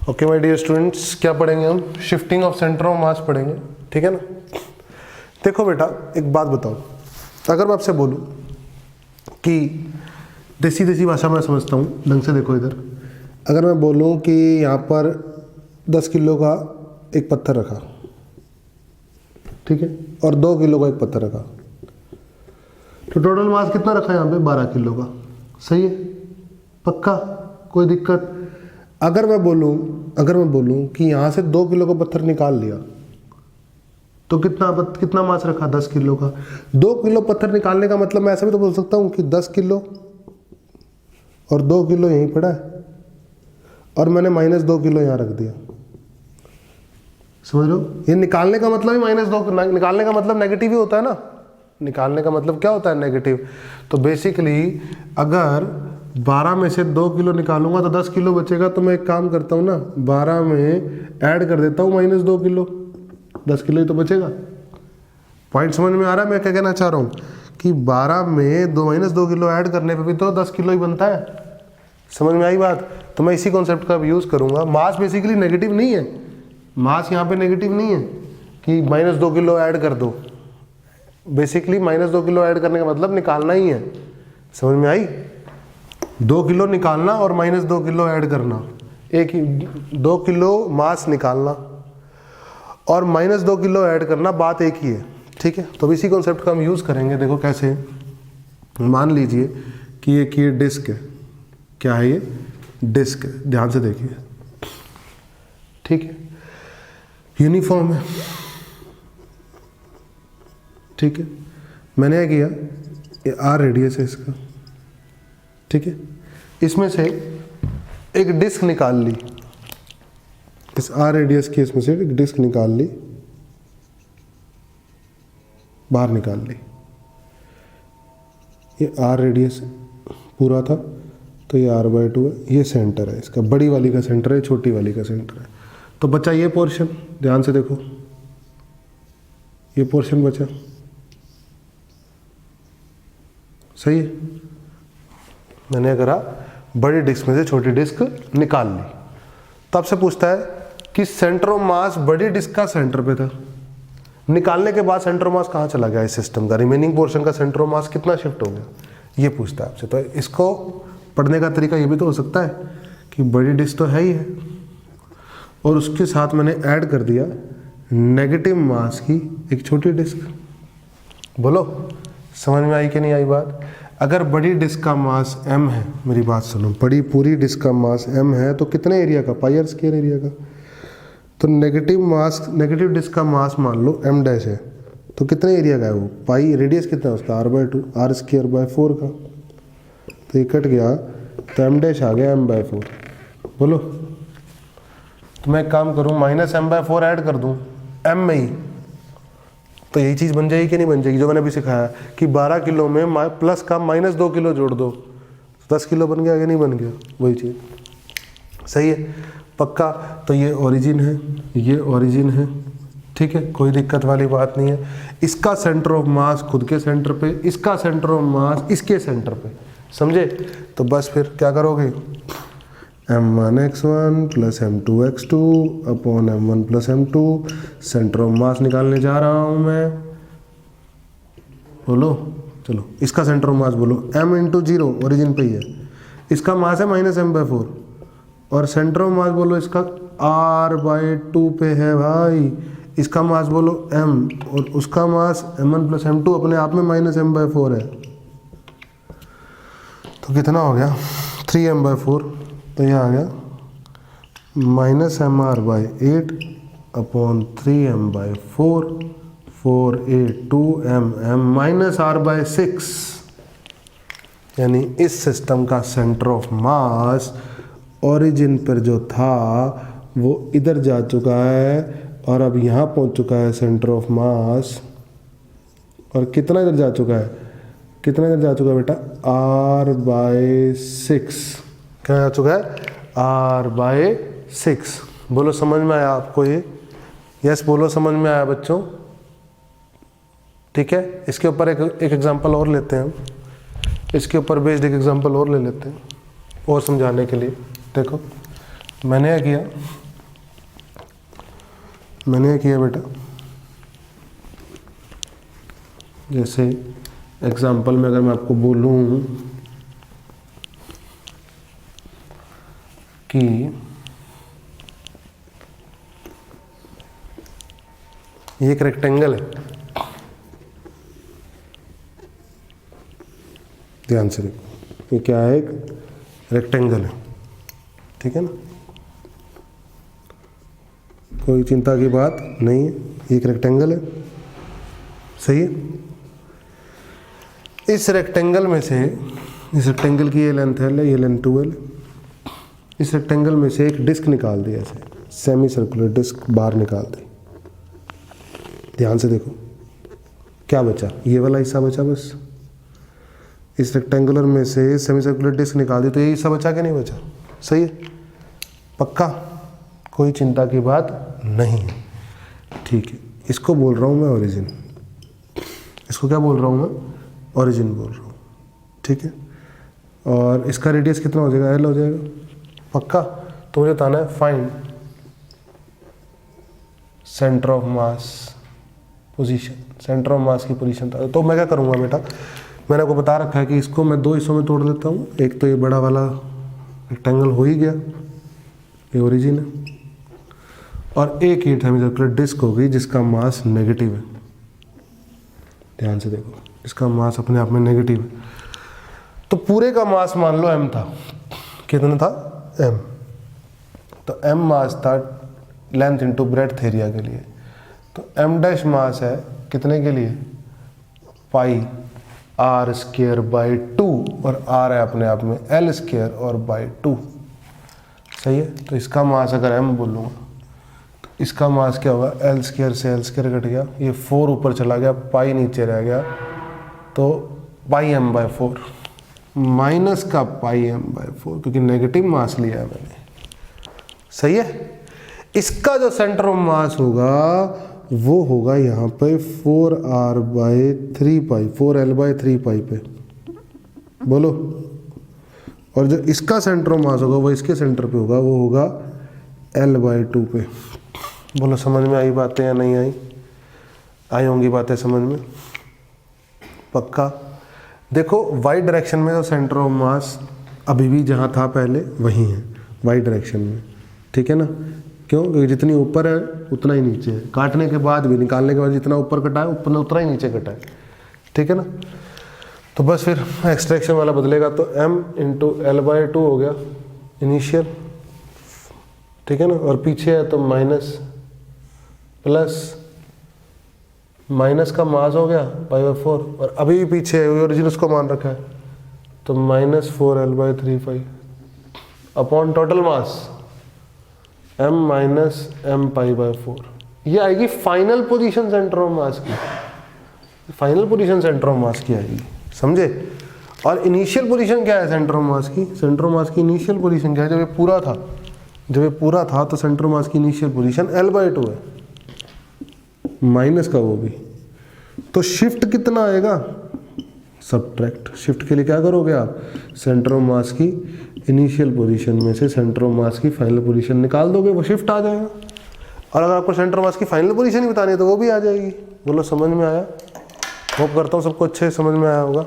Okay my dear students, क्या पढ़ेंगे हम? शिफ्टिंग ऑफ सेंटर ऑफ मास पढ़ेंगे, ठीक है ना। देखो बेटा, एक बात बताओ, अगर मैं आपसे बोलूं कि देसी देसी भाषा में समझता हूँ, ढंग से देखो इधर। अगर मैं बोलूं कि यहाँ पर 10 किलो का एक पत्थर रखा, ठीक है, और 2 किलो का एक पत्थर रखा, तो टोटल मास कितना रखा है यहाँ पे? 12 किलो का। सही है, पक्का, कोई दिक्कत? अगर मैं बोलूं कि यहाँ से 2 किलो का पत्थर निकाल लिया तो कितना मास रखा? 10 किलो का। 2 किलो पत्थर निकालने का मतलब मैं ऐसा भी तो बोल सकता हूँ कि 10 किलो और 2 किलो यहीं पड़ा है और मैंने -2 किलो यहाँ रख दिया। समझ लो, ये निकालने का मतलब ही -2, निकालने का मतलब नेगेटिव ही होता है ना। निकालने का मतलब क्या होता है? नेगेटिव। तो बेसिकली अगर 12 में से 2 किलो निकालूंगा तो 10 किलो बचेगा, तो मैं एक काम करता हूँ ना, 12 में ऐड कर देता हूँ -2 किलो, 10 किलो ही तो बचेगा। पॉइंट समझ में आ रहा है मैं क्या कहना चाह रहा हूँ? कि 12 में -2 किलो ऐड करने पे भी तो 10 किलो ही बनता है। समझ में आई बात? तो मैं इसी कॉन्सेप्ट का यूज़ करूँगा। मास बेसिकली नेगेटिव नहीं है, मास यहाँ पे नेगेटिव नहीं है कि -2 किलो ऐड कर दो। बेसिकली -2 किलो ऐड करने का मतलब निकालना ही है। समझ में आई? 2 किलो निकालना और -2 किलो ऐड करना, एक ही 2 किलो मास निकालना और -2 किलो ऐड करना, बात एक ही है, ठीक है। तो इसी कॉन्सेप्ट का हम यूज़ करेंगे। देखो कैसे, मान लीजिए कि ये डिस्क है। क्या है ये? डिस्क है, ध्यान से देखिए, ठीक है, यूनिफॉर्म है, ठीक है। मैंने क्या किया, ये R रेडियस है इसका, ठीक है। इसमें से एक डिस्क निकाल ली, इस R रेडियस की इसमें से एक डिस्क निकाल ली, बाहर निकाल ली। ये R रेडियस पूरा था, तो ये R/2 है। ये सेंटर है इसका, बड़ी वाली का सेंटर है, छोटी वाली का सेंटर है। तो बचा ये पोर्शन, ध्यान से देखो, ये पोर्शन बचा। सही है, मैंने करा बड़ी डिस्क में से छोटी डिस्क निकाल ली। तब से पूछता है कि सेंटर ऑफ मास बड़ी डिस्क का सेंटर पे था, निकालने के बाद सेंटर ऑफ मास कहाँ चला गया इस सिस्टम का? रिमेनिंग पोर्शन का सेंटर ऑफ मास कितना शिफ्ट हो गया, ये पूछता है आपसे। तो इसको पढ़ने का तरीका ये भी तो हो सकता है कि बड़ी डिस्क तो है ही है और उसके साथ मैंने ऐड कर दिया नेगेटिव मास की एक छोटी डिस्क। बोलो, समझ में आई कि नहीं आई बात? अगर बड़ी डिस्क का मास m है, मेरी बात सुनो, बड़ी पूरी डिस्क का मास m है, तो कितने एरिया का? πr² एरिया का। तो नेगेटिव डिस्क का मास मान लो m' है, तो कितने एरिया का है वो? पाई रेडियस कितना है उसका? r/2, r²/4 का। तो ये कट गया, तो m' आ गया m/4। बोलो, तो मैं एक काम करूँ, -m/4 ऐड कर दूँ m में ही, तो यही चीज़ बन जाएगी कि नहीं बन जाएगी? जो मैंने अभी सिखाया कि 12 किलो में प्लस का -2 किलो जोड़ दो, 10 किलो बन गया कि नहीं बन गया? वही चीज़। सही है, पक्का। तो ये ओरिजिन है, ये ओरिजिन है, ठीक है, कोई दिक्कत वाली बात नहीं है। इसका सेंटर ऑफ मास खुद के सेंटर पे, इसका सेंटर ऑफ मास इसके सेंटर पे, समझे? तो बस फिर क्या करोगे? m1x1 + m2x2 upon m1 + m2, centre of मास निकालने जा रहा हूं मैं। बोलो, चलो इसका सेंटर ऑफ मास बोलो, m × 0 ओरिजिन पे ही है, इसका मास है -m/4 और सेंटर ऑफ मास बोलो इसका r/2 पे है भाई। इसका मास बोलो m और उसका मास m1 + m2 अपने आप में -m/4 है, तो कितना हो गया? 3m/4। तो यह आ गया -mr/8 upon 3m/4, 4a2mm -r/6। यानी इस सिस्टम का सेंटर ऑफ मास ओरिजिन पर जो था वो इधर जा चुका है और अब यहाँ पहुँच चुका है सेंटर ऑफ मास। और कितना इधर जा चुका है? कितना इधर जा चुका है बेटा? r/6। क्या आ चुका है? r/6। बोलो, समझ में आया आपको ये? यस बोलो, समझ में आया बच्चों? ठीक है, इसके ऊपर एक एग्जांपल और लेते हैं हम, इसके ऊपर बेस्ड एक एग्जांपल और ले लेते हैं और समझाने के लिए। देखो मैंने क्या किया बेटा, जैसे एग्जाम्पल में अगर मैं आपको बोलूं कि ये एक रेक्टेंगल है, ध्यान से देखो, ये क्या है, एक रेक्टेंगल है, ठीक है ना, कोई चिंता की बात नहीं है, ये एक रेक्टेंगल है, सही है। इस रेक्टेंगल में से, इस रेक्टेंगल की ये लेंथ L है, ये लेंथ 2L है, इस रेक्टेंगल में से एक डिस्क निकाल दिया, ऐसे सेमी सर्कुलर डिस्क बाहर निकाल दी। ध्यान से देखो क्या बचा, ये वाला हिस्सा बचा बस। इस रेक्टेंगुलर में से सेमी सर्कुलर डिस्क निकाल दी तो ये हिस्सा बचा कि नहीं बचा, सही है, पक्का, कोई चिंता की बात नहीं है, ठीक है। इसको बोल रहा हूँ मैं ओरिजिन, इसको क्या बोल रहा हूँ मैं, ओरिजिन बोल रहा हूँ, ठीक है। और इसका रेडियस कितना हो जाएगा, L हो जाएगा, पक्का। तो मुझे बताना है find centre of mass position, centre of mass की पोजीशन। तो मैं क्या करूँगा बेटा, मैंने आपको बता रखा है कि इसको मैं दो हिस्सों में तोड़ देता हूँ। एक तो ये बड़ा वाला रेक्टेंगल हो ही गया, ये ओरिजिन है, और एक ये सेमी डिस्क हो गई जिसका मास नेगेटिव है। ध्यान से देखो, इसका मास अपने आप में नेगेटिव है। तो पूरे का मास मान लो m था, कितना था, m। तो m मास था लेंथ इंटू ब्रेड्थ एरिया के लिए, तो m डैश मास है कितने के लिए, पाई r स्क्वायर बाई 2, और r है अपने आप में l स्क्वायर और बाई 2, सही है। तो इसका मास अगर m बोलूँगा तो इसका मास क्या होगा, l स्क्वायर से l स्क्वायर कट गया, ये 4 ऊपर चला गया, पाई नीचे रह गया, तो पाई m बाई 4 माइनस का पाई m बाई 4, क्योंकि नेगेटिव मास लिया है मैंने, सही है। इसका जो सेंटर ऑफ मास होगा वो होगा यहाँ पे 4r by 3 pi, 4l by 3 पाई पे, बोलो। और जो इसका सेंटर ऑफ मास होगा वो इसके सेंटर पे होगा, वो होगा l बाई 2 पे। बोलो समझ में आई बातें या नहीं आई होंगी बातें समझ में, पक्का। देखो वाई डायरेक्शन में तो सेंटर ऑफ मास अभी भी जहाँ था पहले वहीं है, वाई डायरेक्शन में, ठीक है ना। क्यों, क्योंकि जितनी ऊपर है उतना ही नीचे है, काटने के बाद भी, निकालने के बाद जितना ऊपर कटा है उतना ही नीचे कटा है, ठीक है ना। तो बस फिर एक्सट्रैक्शन वाला बदलेगा, तो m इंटू एल बाई 2 हो गया इनिशियल, ठीक है ना। और पीछे है तो माइनस प्लस माइनस का मास हो गया पाई बाई 4, और अभी भी पीछे है, ओरिजिन उसको मान रखा है, तो minus 4l by 3 pi upon total mass m minus m pi by 4। ये आएगी final position centre of mass की, final position centre of mass की आएगी, समझे। और इनिशियल पोजीशन क्या है सेंटर ऑफ मास की, सेंटर ऑफ मास की इनिशियल पोजीशन क्या है, जब ये पूरा था तो सेंटर ऑफ मास की इनिशियल पोजीशन l बाई 2 है, माइनस का वो भी। तो शिफ्ट कितना आएगा, सब्ट्रैक्ट। शिफ्ट के लिए क्या करोगे आप, सेंटर ऑफ मास की इनिशियल पोजीशन में से सेंटर ऑफ मास की फाइनल पोजीशन निकाल दोगे, वो शिफ्ट आ जाएगा। और अगर आपको सेंटर ऑफ मास की फाइनल पोजीशन ही बतानी है तो वो भी आ जाएगी। बोलो समझ में आया, होप करता हूँ सबको अच्छे समझ में आया होगा।